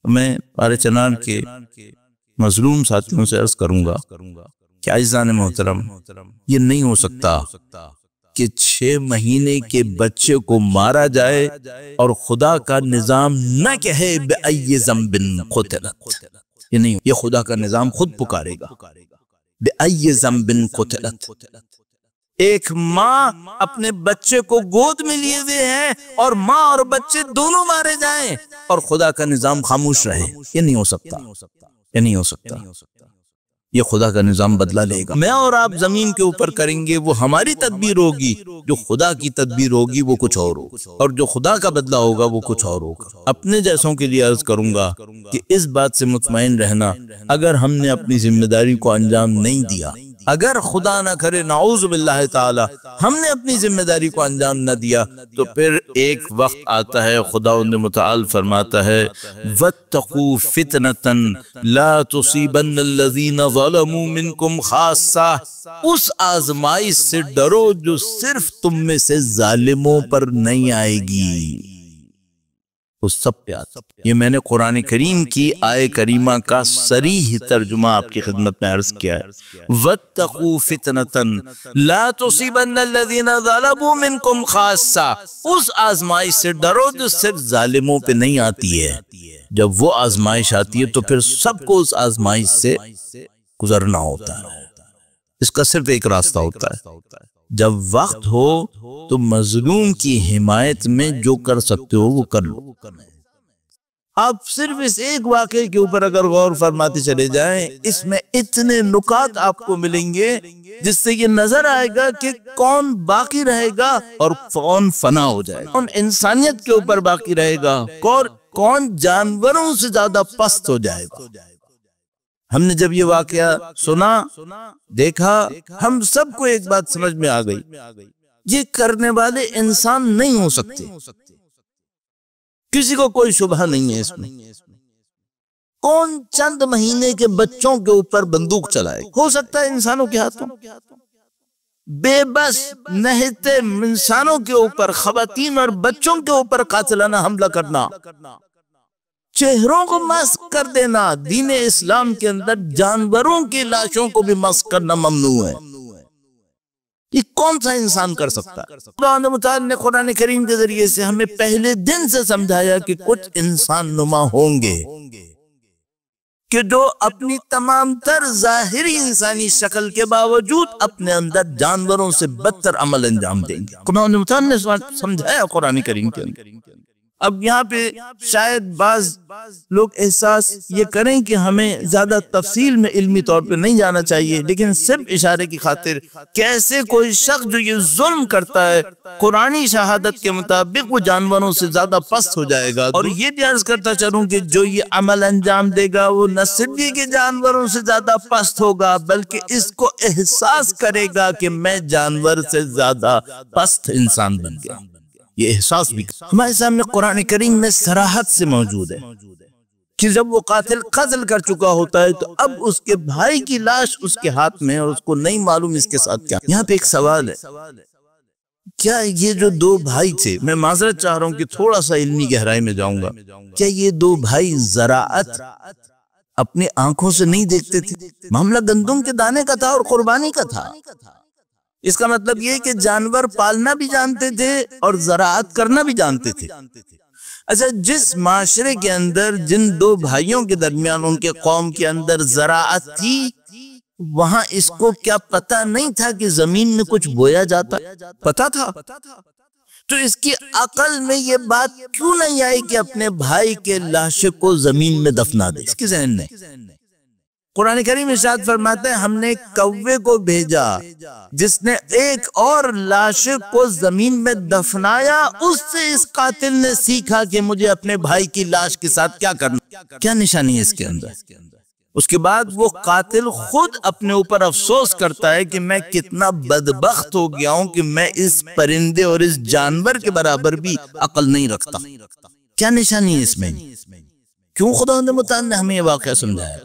میں پارے چنار کے مظلوم ساتھیوں سے عرض کروں گا کہ عزیزان محترم، یہ نہیں ہو سکتا کہ 6 مہینے کے بچے کو مارا جائے اور خدا کا نظام نہ کہے بِأَيِّ ذَنبٍ قُتِلَتْ۔ یہ نہیں، یہ خدا کا نظام خود پکارے گا، بِأَيِّ ذَنبٍ قُتِلَتْ۔ ایک ماں اپنے بچے کو گود میں لیے ہوئے ہیں اور ماں اور بچے دونوں مارے جائیں اور خدا کا نظام خاموش رہے، یہ نہیں ہو سکتا، یہ نہیں ہو سکتا۔ یہ خدا کا نظام بدلہ لے گا۔ میں اور آپ زمین کے اوپر کریں گے وہ ہماری تدبیر ہوگی، جو خدا کی تدبیر ہوگی وہ کچھ اور ہوگا، اور جو خدا کا بدلہ ہوگا وہ کچھ اور ہوگا۔ اپنے جیسوں کے لیے عرض کروں گا کہ اس بات سے مطمئن رہنا، اگر ہم نے اپنی ذمہ داری کو انجام نہیں دیا، اگر خدا نہ کرے نعوذ باللہ تعالی ہم نے اپنی ذمہ داری کو انجام نہ دیا، تو پھر ایک وقت آتا ہے، خداوند متعال فرماتا ہے وَاتَّقُوا فِتْنَةً لَا تُصِيبَنَّ الَّذِينَ ظَلَمُوا مِنْكُمْ خَاصَّةً۔ اس آزمائش سے ڈرو جو صرف تم میں سے ظالموں پر نہیں آئے گی، وہ سب پہ آتا۔ یہ میں نے قرآن کریم کی آیہ کریمہ کا صریح ترجمہ آپ کی خدمت میں عرض کیا ہے، وَاتَّقُوا فِتْنَةً لَا تُصِيبَنَّ الَّذِينَ ظَلَمُوا مِنْكُمْ خَاصَّةً۔ اس آزمائش سے ڈرو جو صرف ظالموں پہ نہیں آتی ہے۔ جب وہ آزمائش آتی ہے تو پھر سب کو اس آزمائش سے گزرنا ہوتا ہے، اس کا صرف ایک راستہ ہوتا ہے، جب وقت ہو تو مظلوم کی حمایت میں جو کر سکتے ہو وہ کر لو۔ آپ صرف اس ایک واقعے کے اوپر اگر غور فرماتے چلے جائیں، اس میں اتنے نکات آپ کو ملیں گے جس سے یہ نظر آئے گا کہ کون باقی رہے گا اور کون فنا ہو جائے گا، کون انسانیت کے اوپر باقی رہے گا، کون جانوروں سے زیادہ پست ہو جائے گا۔ ہم نے جب یہ واقعہ سنا، دیکھا، ہم سب کو ایک بات سمجھ میں آ گئی، یہ کرنے والے انسان نہیں ہو سکتے، کسی کو کوئی شبہ نہیں ہے اس میں۔ کون چند مہینے کے بچوں کے اوپر بندوق چلائے؟ ہو سکتا ہے انسانوں کے ہاتھوں، بے بس نہتے انسانوں کے اوپر، خواتین اور بچوں کے اوپر قاتلانہ حملہ کرنا، چہروں کو مسخ کر دینا۔ دین اسلام کے اندر جانوروں کی لاشوں کو بھی مسخ کرنا ممنوع ہے، یہ کون سا انسان کر سکتا ہے؟ خداوند متعال نے قرآن کریم کے ذریعے سے ہمیں پہلے دن سے سمجھایا کہ کچھ انسان نما ہوں گے کہ جو اپنی تمام تر ظاہری انسانی شکل کے باوجود اپنے اندر جانوروں سے بدتر عمل انجام دیں گے۔ خداوند متعال نے سمجھایا قرآن کریم کے اندر۔ اب یہاں پہ شاید بعض لوگ احساس یہ کریں کہ ہمیں زیادہ تفصیل میں علمی طور پہ نہیں جانا چاہیے، لیکن صرف اشارے کی خاطر، کیسے کوئی شخص جو یہ ظلم کرتا ہے قرآنی شہادت کے مطابق وہ جانوروں سے زیادہ پست ہو جائے گا۔ اور یہ بھی عرض کرتا چلوں کہ جو یہ عمل انجام دے گا وہ نہ صرف یہ کہ جانوروں سے زیادہ پست ہوگا، بلکہ اس کو احساس کرے گا کہ میں جانور سے زیادہ پست انسان بن گیا۔ یہ احساس بھی ہمارے سامنے قرآن کریم میں صراحت سے موجود ہے کہ جب وہ قاتل قتل کر چکا ہوتا ہے تو اب اس کے بھائی کی لاش اس کے ہاتھ میں ہے اور اس کو نہیں معلوم اس کے ساتھ کیا۔ یہاں پہ ایک سوال ہے، کیا یہ جو 2 بھائی تھے، میں معذرت چاہ رہا ہوں کہ تھوڑا سا علمی گہرائی میں جاؤں گا، کیا یہ 2 بھائی زراعت اپنی آنکھوں سے نہیں دیکھتے تھے؟ معاملہ گندم کے دانے کا تھا اور قربانی کا تھا۔ اس کا مطلب یہ کہ جانور پالنا بھی جانتے تھے اور زراعت کرنا بھی جانتے تھے۔ اچھا، جس معاشرے کے اندر جن 2 بھائیوں کے درمیان ان کے قوم کے اندر زراعت تھی، وہاں اس کو کیا پتہ نہیں تھا کہ زمین میں کچھ بویا جاتا؟ پتہ تھا۔ تو اس کی عقل میں یہ بات کیوں نہیں آئی کہ اپنے بھائی کے لاشے کو زمین میں دفنا دے؟ اس کے ذہن میں قرآن کریم ارشاد فرماتا ہے ہم نے کوے کو بھیجا جس نے ایک اور لاش کو زمین میں دفنایا، اس سے اس قاتل نے سیکھا کہ مجھے اپنے بھائی کی لاش کے ساتھ کیا کرنا۔ کیا نشانی ہے اس کے اندر؟ اس کے بعد وہ قاتل خود اپنے اوپر افسوس کرتا ہے کہ میں کتنا بدبخت ہو گیا ہوں کہ میں اس پرندے اور اس جانور کے برابر بھی عقل نہیں رکھتا۔ کیا نشانی ہے اس میں؟ کیوں خداوند متعال نے ہمیں یہ واقعہ سمجھایا؟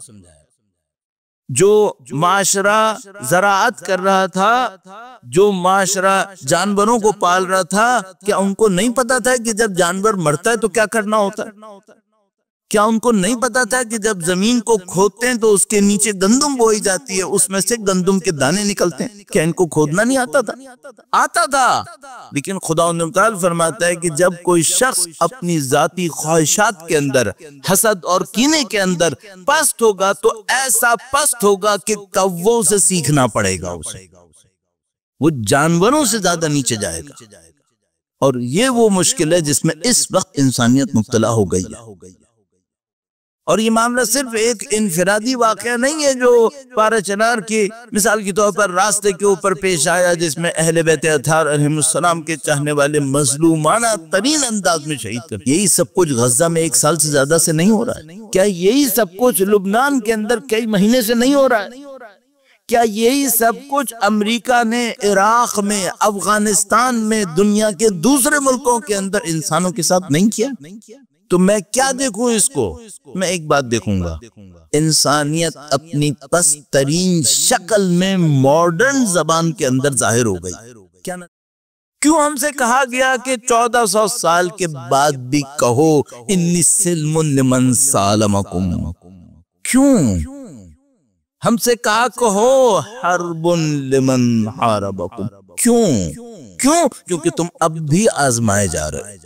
جو معاشرہ زراعت کر رہا تھا، جو معاشرہ جانوروں کو پال رہا تھا، کیا ان کو نہیں پتا تھا کہ جب جانور مرتا ہے تو کیا کرنا ہوتا ہے؟ کیا ان کو نہیں پتا تھا کہ جب زمین کو کھودتے ہیں تو اس کے نیچے گندم بوئی جاتی ہے، اس میں سے گندم کے دانے نکلتے ہیں؟ کیا ان کو کھودنا نہیں آتا تھا؟ آتا تھا، لیکن خدا تعالیٰ فرماتا ہے کہ جب کوئی شخص اپنی ذاتی خواہشات کے اندر، حسد اور کینے کے اندر پست ہوگا تو ایسا پست ہوگا کہ کووں سے سیکھنا پڑے گا اسے، وہ جانوروں سے زیادہ نیچے جائے گا۔ اور یہ وہ مشکل ہے جس میں اس وقت انسانیت مبتلا ہو گئی ہے۔ اور یہ معاملہ صرف ایک انفرادی واقعہ نہیں ہے جو پارہ چنار کی مثال کے طور پر راستے کے اوپر پیش آیا، جس میں اہل بیت اطہار علیہ السلام کے چاہنے والے مظلومانہ ترین انداز میں شہید کر۔ یہی سب کچھ غزہ میں 1 سال سے زیادہ سے نہیں ہو رہا ہے؟ کیا یہی سب کچھ لبنان کے اندر کئی مہینے سے نہیں ہو رہا ہے؟ کیا یہی سب کچھ امریکہ نے عراق میں، افغانستان میں، دنیا کے دوسرے ملکوں کے اندر انسانوں کے ساتھ نہیں کیا؟ تو میں کیا دیکھوں اس کو؟ میں ایک بات دیکھوں گا، انسانیت اپنی پست ترین شکل میں ماڈرن زبان کے اندر ظاہر ہو گئی۔ کیوں ہم سے کہا گیا کہ 1400 سال کے بعد بھی کہو انی سلم لمن سالمکم؟ کیوں ہم سے کہا کہو حرب لمن حاربکم؟ کیوں؟ کیونکہ تم اب بھی آزمائے جا رہے،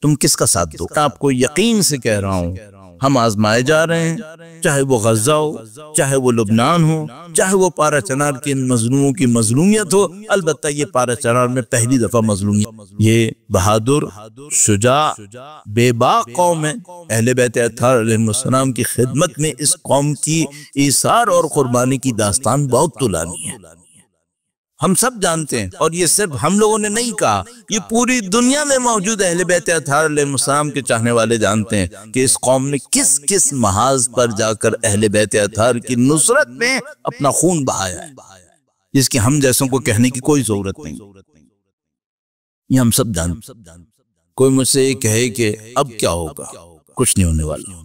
تم کس کا ساتھ دو؟ آپ کو یقین سے کہہ رہا ہوں، ہم آزمائے جا رہے ہیں، چاہے وہ غزہ ہو، چاہے وہ لبنان ہو، چاہے وہ پارہ چنار کے ان مظلوموں کی مظلومیت ہو۔ البتہ یہ پارہ چنار میں پہلی دفعہ مظلومیت، یہ بہادر، شجاع، بے باک قوم ہے۔ اہل بیت اطہار علیہ السلام کی خدمت میں اس قوم کی ایثار اور قربانی کی داستان بہت طولانی ہے، ہم سب جانتے ہیں۔ اور یہ صرف ہم لوگوں نے نہیں کہا، یہ پوری دنیا میں موجود اہل بیت اطہار علیہ السلام کے چاہنے والے جانتے ہیں کہ اس قوم نے کس محاذ پر جا کر اہل بیت اطہار کی نصرت میں اپنا خون بہایا ہے، جس کی ہم جیسوں کو کہنے کی کوئی ضرورت نہیں۔ یہ ہم سب جانتے ہیں۔ کوئی مجھ سے یہ کہے کہ اب کیا ہوگا، کچھ نہیں ہونے والا۔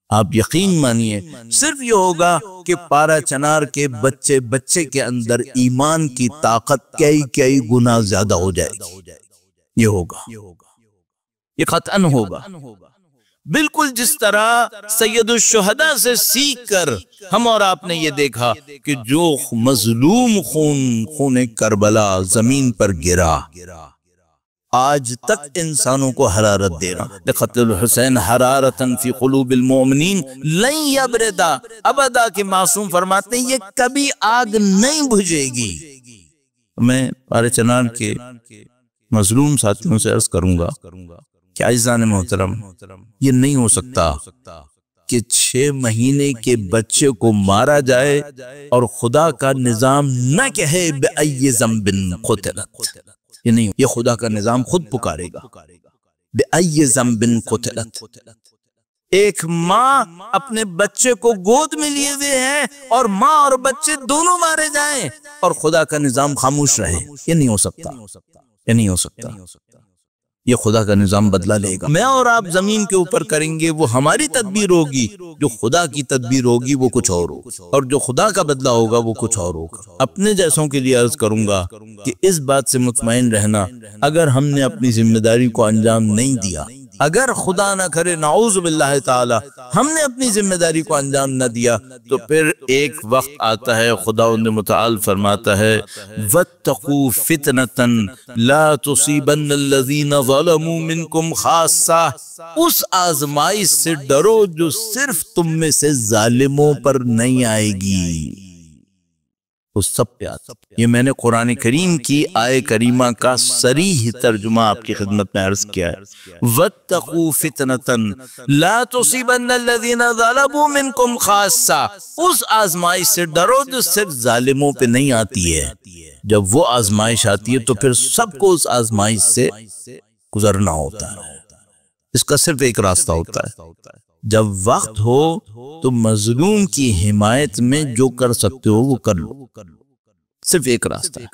آپ یقین مانیے، صرف یہ ہوگا کہ پارہ چنار کے بچے کے اندر ایمان کی طاقت کئی گنا زیادہ ہو جائے گی۔ یہ ہوگا، یہ قطعاً ہوگا۔ بالکل جس طرح سید الشہداء سے سیکھ کر ہم اور آپ نے یہ دیکھا کہ جو مظلوم خون کربلا زمین پر گرا، آج تک انسانوں کو حرارت دے رہا۔ لقتل الحسین حرارتاً فی قلوب المؤمنین لن یبردا ابدا کے معصوم فرماتے ہیں یہ کبھی آگ نہیں بجھے گی۔ میں پارہ چنار کے مظلوم ساتھیوں سے عرض کروں گا کہ عزیزان محترم، یہ نہیں ہو سکتا کہ 6 مہینے کے بچے کو مارا جائے اور خدا کا نظام نہ کہے بِأَيِّ ذَنبٍ قُتِلَتْ۔ یہ نہیں، یہ خدا کا نظام خود پکارے گا، بِأَيِّ ذَنبٍ قُتِلَتْ۔ ایک ماں اپنے بچے کو گود میں لیے ہوئے ہیں اور ماں اور بچے دونوں مارے جائیں اور خدا کا نظام خاموش رہے، یہ نہیں ہو سکتا، یہ نہیں ہو سکتا۔ یہ خدا کا نظام بدلہ لے گا۔ میں اور آپ زمین کے اوپر کریں گے وہ ہماری تدبیر ہوگی، جو خدا کی تدبیر ہوگی وہ کچھ اور ہوگا، اور جو خدا کا بدلہ ہوگا وہ کچھ اور ہوگا۔ اپنے جیسوں کے لیے عرض کروں گا کہ اس بات سے مطمئن رہنا، اگر ہم نے اپنی ذمہ داری کو انجام نہیں دیا، اگر خدا نہ کرے نعوذ باللہ تعالی ہم نے اپنی ذمہ داری کو انجام نہ دیا، تو پھر ایک وقت آتا ہے، خداوند متعال فرماتا ہے وَاتَّقُوا فِتْنَةً لَا تُصِيبَنَّ الَّذِينَ ظَلَمُوا مِنْكُمْ خَاصَّةً۔ اس آزمائش سے ڈرو جو صرف تم میں سے ظالموں پر نہیں آئے گی، اس سب پہ آتا۔ یہ میں نے قرآن کریم کی آیہ کریمہ کا صریح ترجمہ آپ کی خدمت میں عرض کیا ہے، وَاتَّقُوا فِتْنَةً لَا تُصِيبَنَّ الَّذِينَ ظَلَمُوا مِنْكُمْ خَاصَّةً۔ اس آزمائش سے ڈرو جو صرف ظالموں پہ نہیں آتی ہے۔ جب وہ آزمائش آتی ہے تو پھر سب کو اس آزمائش سے گزرنا ہوتا ہے۔ اس کا صرف ایک راستہ ہوتا ہے، جب وقت ہو تو مظلوم کی حمایت میں جو کر سکتے ہو وہ کر لو، صرف ایک راستہ ہے۔